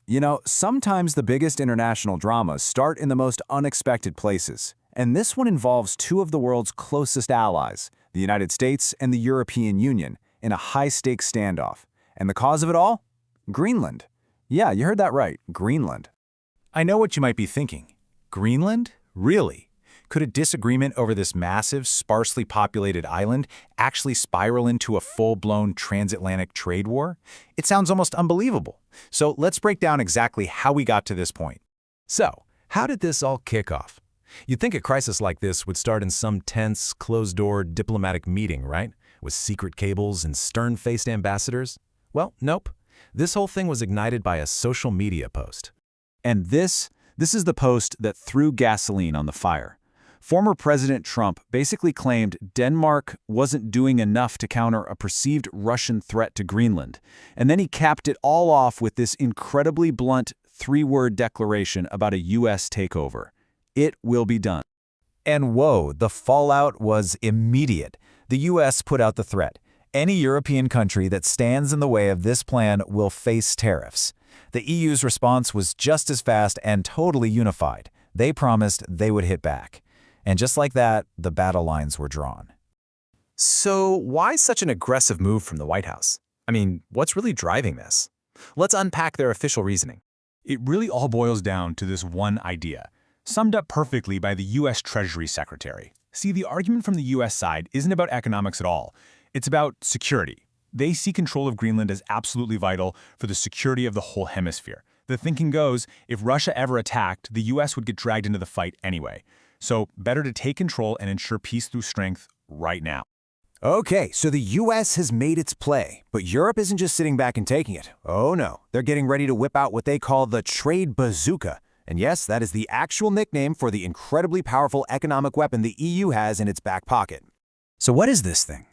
You know, sometimes the biggest international dramas start in the most unexpected places, and this one involves two of the world's closest allies, the United States and the European Union, in a high-stakes standoff. And the cause of it all? Greenland. Yeah, you heard that right, Greenland. I know what you might be thinking. Greenland? Really? Could a disagreement over this massive, sparsely populated island actually spiral into a full-blown transatlantic trade war? It sounds almost unbelievable. So let's break down exactly how we got to this point. So, how did this all kick off? You'd think a crisis like this would start in some tense, closed-door diplomatic meeting, right? With secret cables and stern-faced ambassadors? Well, nope. This whole thing was ignited by a social media post. And this is the post that threw gasoline on the fire. Former President Trump basically claimed Denmark wasn't doing enough to counter a perceived Russian threat to Greenland, and then he capped it all off with this incredibly blunt three-word declaration about a U.S. takeover. It will be done. And whoa, the fallout was immediate. The U.S. put out the threat. Any European country that stands in the way of this plan will face tariffs. The EU's response was just as fast and totally unified. They promised they would hit back. And just like that, the battle lines were drawn. So why such an aggressive move from the White House? I mean, what's really driving this? Let's unpack their official reasoning. It really all boils down to this one idea, summed up perfectly by the U.S. Treasury Secretary. See, the argument from the U.S. side isn't about economics at all. It's about security. They see control of Greenland as absolutely vital for the security of the whole hemisphere. The thinking goes, if Russia ever attacked, the U.S. would get dragged into the fight anyway. So better to take control and ensure peace through strength right now. Okay, so the U.S. has made its play, but Europe isn't just sitting back and taking it. Oh no, they're getting ready to whip out what they call the trade bazooka. And yes, that is the actual nickname for the incredibly powerful economic weapon the EU has in its back pocket. So what is this thing?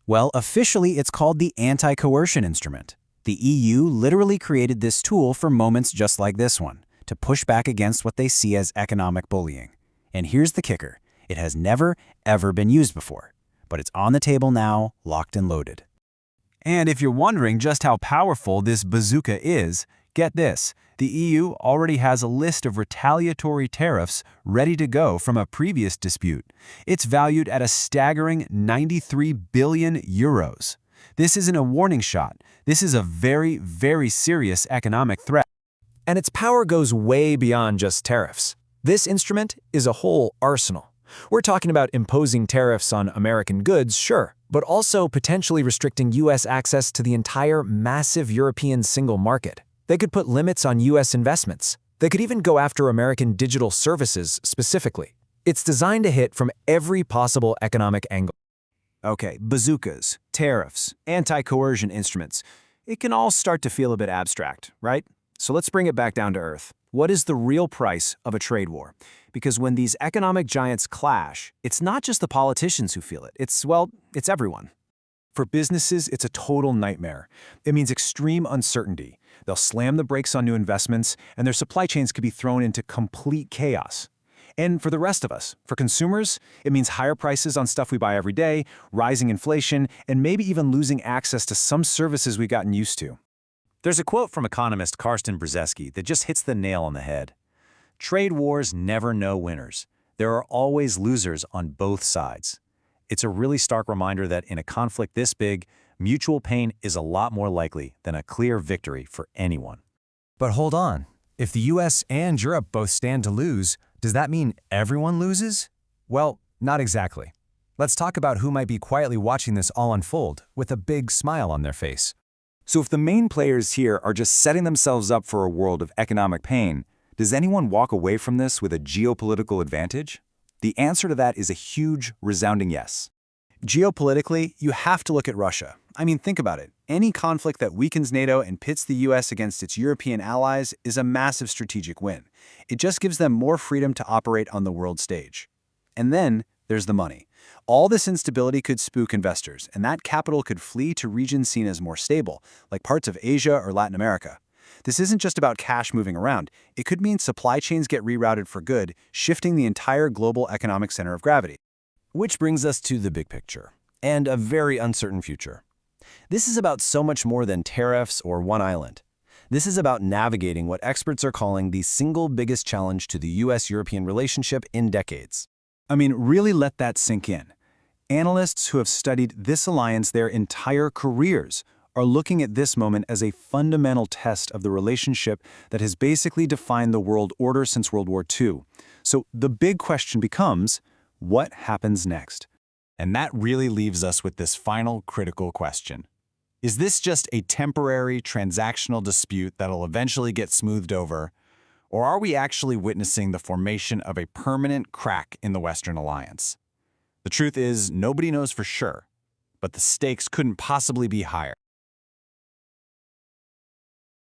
Well, officially it's called the anti-coercion instrument. The EU literally created this tool for moments just like this one, to push back against what they see as economic bullying. And here's the kicker. It has never, ever been used before. But it's on the table now, locked and loaded. And if you're wondering just how powerful this bazooka is, get this. The EU already has a list of retaliatory tariffs ready to go from a previous dispute. It's valued at a staggering 93 billion euros. This isn't a warning shot. This is a very, very serious economic threat. And its power goes way beyond just tariffs. This instrument is a whole arsenal. We're talking about imposing tariffs on American goods, sure, but also potentially restricting U.S. access to the entire massive European single market. They could put limits on U.S. investments. They could even go after American digital services specifically. It's designed to hit from every possible economic angle. Okay, bazookas, tariffs, anti-coercion instruments. It can all start to feel a bit abstract, right? So let's bring it back down to earth. What is the real price of a trade war? Because when these economic giants clash, it's not just the politicians who feel it. It's everyone. For businesses, it's a total nightmare. It means extreme uncertainty. They'll slam the brakes on new investments, and their supply chains could be thrown into complete chaos. And for the rest of us, for consumers, it means higher prices on stuff we buy every day, rising inflation, and maybe even losing access to some services we've gotten used to. There's a quote from economist Karsten Brzezinski that just hits the nail on the head. Trade wars never know winners. There are always losers on both sides. It's a really stark reminder that in a conflict this big, mutual pain is a lot more likely than a clear victory for anyone. But hold on. If the US and Europe both stand to lose, does that mean everyone loses? Well, not exactly. Let's talk about who might be quietly watching this all unfold with a big smile on their face. So if the main players here are just setting themselves up for a world of economic pain, does anyone walk away from this with a geopolitical advantage? The answer to that is a huge, resounding yes. Geopolitically, you have to look at Russia. I mean, think about it. Any conflict that weakens NATO and pits the US against its European allies is a massive strategic win. It just gives them more freedom to operate on the world stage. And then there's the money. All this instability could spook investors, and that capital could flee to regions seen as more stable, like parts of Asia or Latin America. This isn't just about cash moving around. It could mean supply chains get rerouted for good, shifting the entire global economic center of gravity. Which brings us to the big picture, and a very uncertain future. This is about so much more than tariffs or one island. This is about navigating what experts are calling the single biggest challenge to the US-European relationship in decades. I mean, really let that sink in. Analysts who have studied this alliance their entire careers are looking at this moment as a fundamental test of the relationship that has basically defined the world order since World War II. So the big question becomes, what happens next? And that really leaves us with this final critical question. Is this just a temporary transactional dispute that'll eventually get smoothed over, or are we actually witnessing the formation of a permanent crack in the Western alliance? The truth is, nobody knows for sure, but the stakes couldn't possibly be higher.